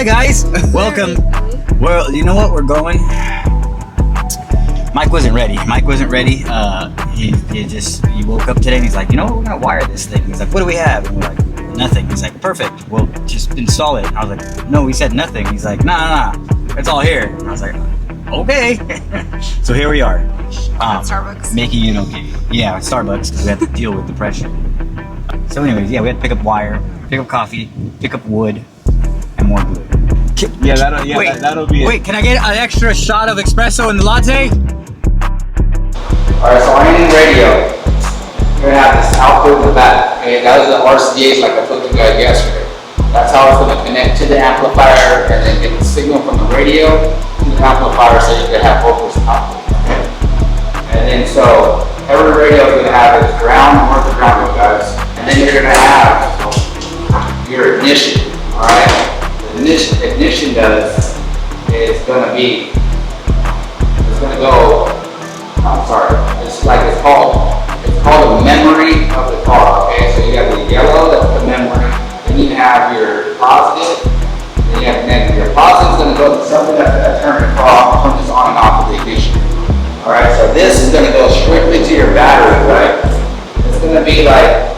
Hi guys, welcome. Well, you know what? We're going. Mike wasn't ready. He woke up today and he's like, you know what? We're gonna wire this thing. He's like, what do we have? And we're like, nothing. He's like, perfect. Well, just install it. I was like, no, we said nothing. He's like, nah, it's all here. And I was like, okay. So here we are. Starbucks. Making it okay. Yeah, Starbucks, because we have to deal with the pressure. So anyways, yeah, we had to pick up wire, pick up coffee, pick up wood, and more glue. Yeah, that'll be it. Wait, can I get an extra shot of espresso in the latte? Alright, so on any radio, you're gonna have this output in the back. Okay, that was the RCAs like I told you guys yesterday. That's how it's gonna connect to the amplifier and then get the signal from the radio to the amplifier so you can have vocals output. Okay? And then so every radio is gonna have its ground, north to ground, guys. And then you're gonna have your ignition. Alright? The ignition does is gonna be, it's gonna go, I'm sorry, it's called the memory of the car, okay? So you have the yellow, that's the memory, then you have your positive, then you have negative. Your positive is gonna go to something that's gonna turn the car from this on and off of the ignition. Alright, so this is gonna go strictly to your battery, right? It's gonna be like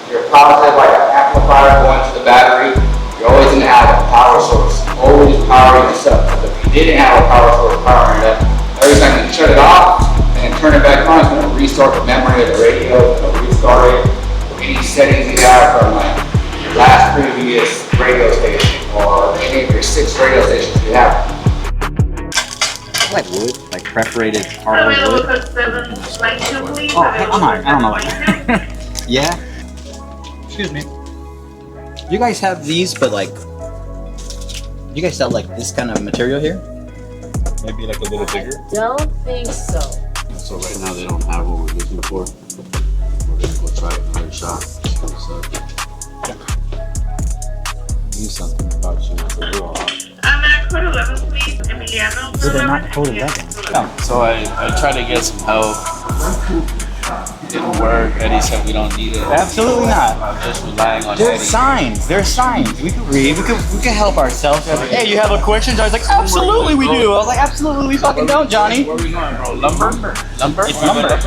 your positive, like an amplifier going to the battery. You're always gonna have a power source, always powering this up. So if you didn't have a power source powering it up, every time you shut it off and turn it back on, it's going to restart the memory of the radio. It's going to restart it with any settings you have from like your last previous radio station or any of your 6 radio stations you have. I like wood, like perforated hardwood wood. Oh, I don't know like that. Yeah? Excuse me. You guys have these, but like, you guys sell like this kind of material here? Maybe like a little bigger. Don't think so. So right now they don't have what we're looking for. We're gonna go try another shop. So Knew something about you. So we're all right. I'm at code 11, please. Emiliano. So they're not code 11. So I tried to get some help. Didn't work. Eddie said we don't need it. Absolutely not. I'm just relying on There's Eddie. signs. There's signs. We could read. We could help ourselves. I was like, hey, you have a question? I was like, absolutely we do. I was like, absolutely we fucking don't, Johnny. Where are we going, bro? Lumber? It's lumber.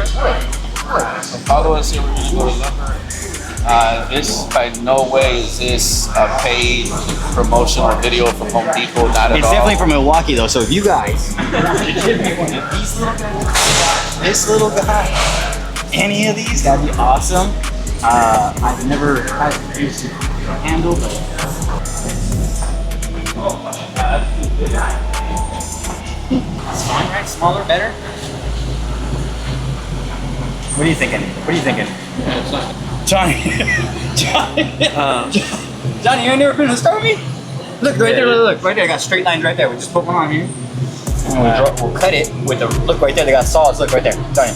So follow us here. We're gonna go to lumber. This by no way is this a paid promotional video from Home Depot. Not at It's all. definitely from Milwaukee though. So if you guys, these little guys, this little guy, any of these, that'd be awesome. I've never had to use a handle, but it's fine, right? Smaller, better. What are you thinking? Johnny, Johnny, you ain't never been to Star Me? Look right there, look right there. I got straight lines right there. We just put one on here. And we'll cut it with the, look right there, they got saws, look right there. Johnny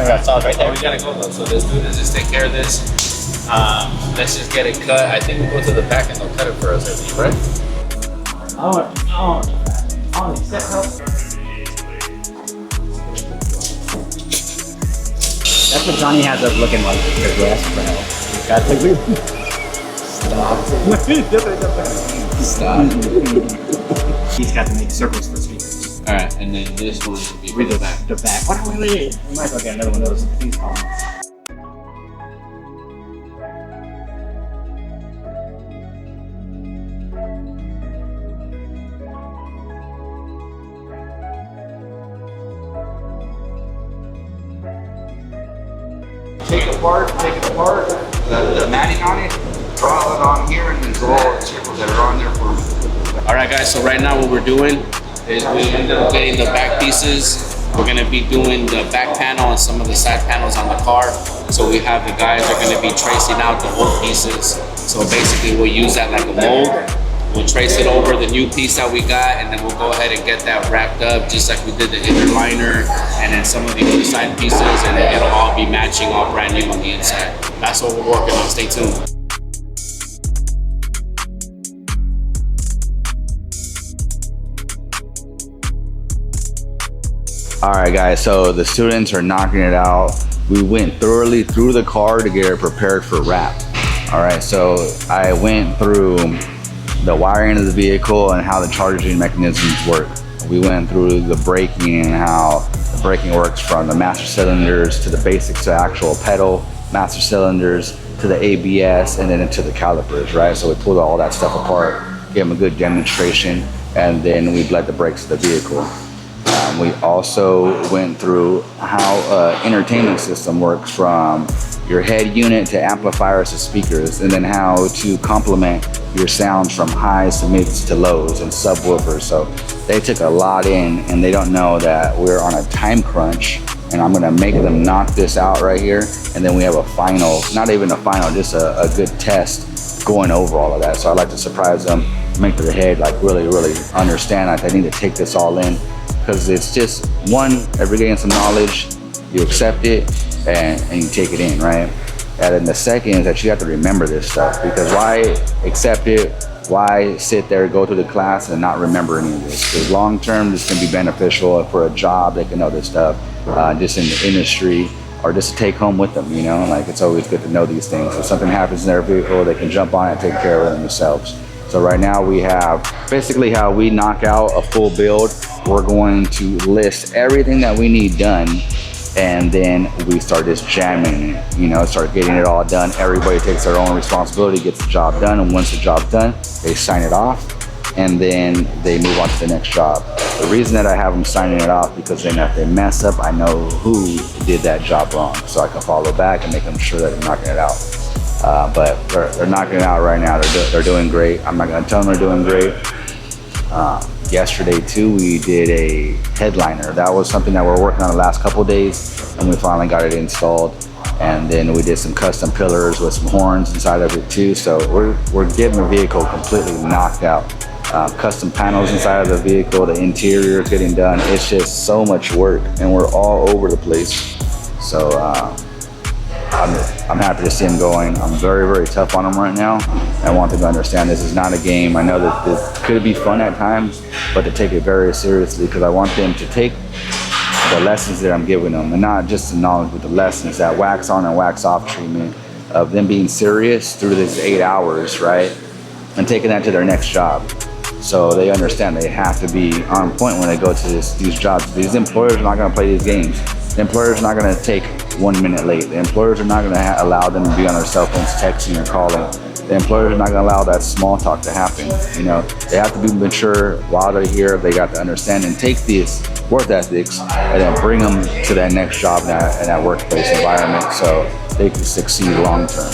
got saws right there. Oh, we gotta go though. So this dude is just take care of this. Let's just get it cut. I think we'll go to the back and they'll cut it for us, I think, right? Oh, except help. That's what Johnny has us looking like because we're asking for help. He's got to Stop. He's got to make circles for speakers. Alright, and then this one should be for the back. The back. Wait. We might as well get another one of those. Please call. Take it apart, the matting on it, draw it on here, and then draw all the circles that are on there for me. Alright guys, so right now what we're doing is we ended up getting the back pieces. We're gonna be doing the back panel and some of the side panels on the car. So we have the guys that are gonna be tracing out the old pieces. So basically we'll use that like a mold. We'll trace it over the new piece that we got, and then we'll go ahead and get that wrapped up just like we did the inner liner and then some of the other side pieces, and then it'll all be matching all brand new on the inside. That's what we're working on. Stay tuned. All right, guys, so the students are knocking it out. We went thoroughly through the car to get it prepared for wrap. All right, so I went through the wiring of the vehicle and how the charging mechanisms work. We went through the braking and how the braking works from the master cylinders to the basics to actual pedal, master cylinders to the ABS, and then into the calipers, right? So we pulled all that stuff apart, gave them a good demonstration, and then we bled the brakes of the vehicle. We also went through how entertainment system works from your head unit to amplifiers to speakers, and then how to complement your sounds from highs to mids to lows and subwoofers. So they took a lot in, and they don't know that we're on a time crunch, and I'm gonna make them knock this out right here, and then we have a final, not even a final, just a good test going over all of that. So I like to surprise them, make their head like really understand that they need to take this all in, because it's just one, every getting some knowledge, you accept it and you take it in, right? And then the second is that you have to remember this stuff, because why accept it? Why sit there, go through the class and not remember any of this? Because long term, this can be beneficial for a job. They can know this stuff just in the industry, or just to take home with them, you know? Like, it's always good to know these things. If something happens in their vehicle, they can jump on it and take care of it themselves. So right now we have basically how we knock out a full build. We're going to list everything that we need done, and then we start just jamming it, you know, start getting it all done. Everybody takes their own responsibility, gets the job done, and once the job's done, they sign it off, and then they move on to the next job. The reason that I have them signing it off, because then if they mess up, I know who did that job wrong, so I can follow back and make them sure that they're knocking it out. But they're knocking it out right now. They're doing great. I'm not gonna tell them they're doing great. Yesterday too, we did a headliner. That was something that we're working on the last couple days, and we finally got it installed. And then we did some custom pillars with some horns inside of it too. So we're getting the vehicle completely knocked out. Custom panels inside of the vehicle, the interior is getting done. It's just so much work, and we're all over the place. So I'm happy to see them going. I'm very tough on them right now. I want them to understand this is not a game. I know that this could be fun at times, but to take it very seriously, because I want them to take the lessons that I'm giving them, and not just the knowledge, but the lessons, that wax on and wax off treatment of them being serious through these 8 hours, right? And taking that to their next job. So they understand they have to be on point when they go to these jobs. These employers are not gonna play these games. The employers are not gonna take 1 minute late. The employers are not gonna allow them to be on their cell phones texting or calling. The employers are not gonna allow that small talk to happen. You know, they have to be mature while they're here. They got to understand and take these work ethics and then bring them to that next job in that workplace environment, so they can succeed long term.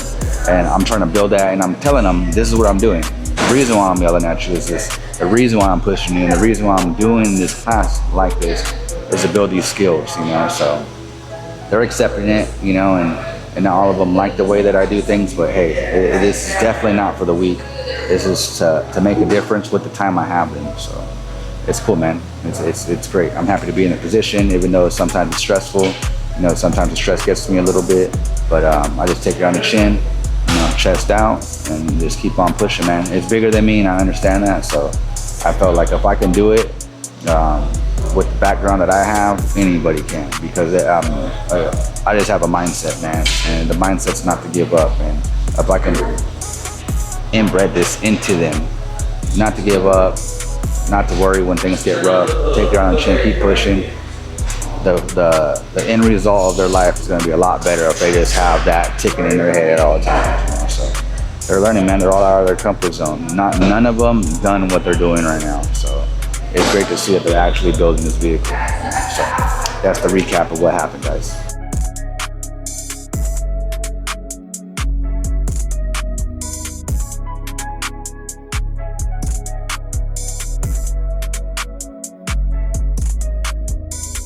And I'm trying to build that, and I'm telling them, this is what I'm doing. The reason why I'm yelling at you is this. The reason why I'm pushing you, and the reason why I'm doing this class like this is to build these skills, you know? So they're accepting it, you know, and not all of them like the way that I do things, but hey, this is definitely not for the weak. This is to make a difference with the time I have them. So it's cool, man. It's great. I'm happy to be in a position, even though sometimes it's stressful. You know, sometimes the stress gets to me a little bit, but I just take it on the chin, you know, chest out, and just keep on pushing, man. It's bigger than me, and I understand that. So I felt like if I can do it, with the background that I have, anybody can, because I just have a mindset, man, and the mindset's not to give up. And if I can inbred this into them, not to give up, not to worry when things get rough, take it on the chin, keep pushing, the end result of their life is going to be a lot better if they just have that ticking in their head at all times, you know? So they're learning, man. They're all out of their comfort zone. None of them done what they're doing right now. So it's great to see that they're actually building this vehicle. So that's the recap of what happened, guys.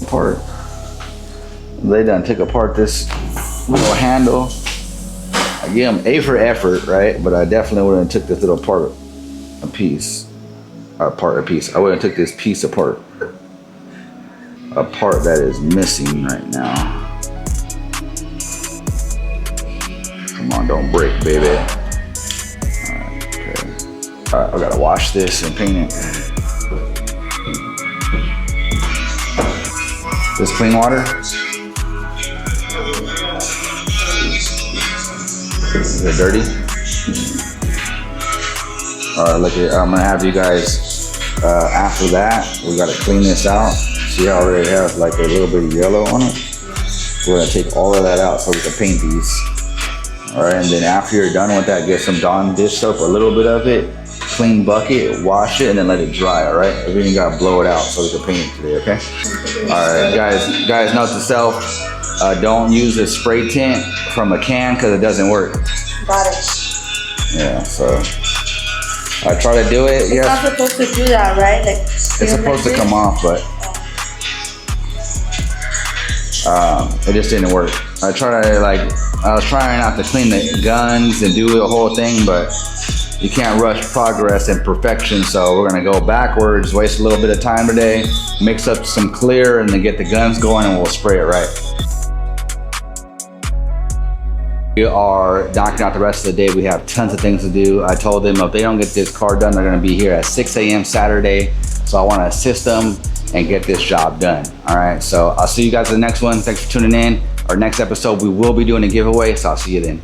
Apart. They done took apart this little handle. I give them A for effort, right? But I definitely would have took this little part a piece. I would have took this piece apart. A part that is missing right now. Come on, don't break, baby. Alright, okay. Alright, I gotta wash this and paint it. This clean water? Is it dirty? All right, look at, I'm gonna have you guys, after that, we gotta clean this out. See how they have like a little bit of yellow on it? We're gonna take all of that out so we can paint these. All right, and then after you're done with that, get some Dawn dish soap, a little bit of it, clean bucket, wash it, and then let it dry, all right? Everything gotta blow it out so we can paint it today, okay? All right, guys, note to self, don't use a spray tint from a can because it doesn't work. Got it. Yeah, so I try to do it. It's not supposed to do that, right? Like it's supposed to come off, but it just didn't work. I was trying not to clean the guns and do the whole thing, but you can't rush progress and perfection. So we're gonna go backwards, waste a little bit of time today, mix up some clear, and then get the guns going, and we'll spray it right. We are knocking out the rest of the day. We have tons of things to do. I told them if they don't get this car done, they're gonna be here at 6 a.m. Saturday. So I wanna assist them and get this job done. All right, so I'll see you guys in the next one. Thanks for tuning in. Our next episode, we will be doing a giveaway, so I'll see you then.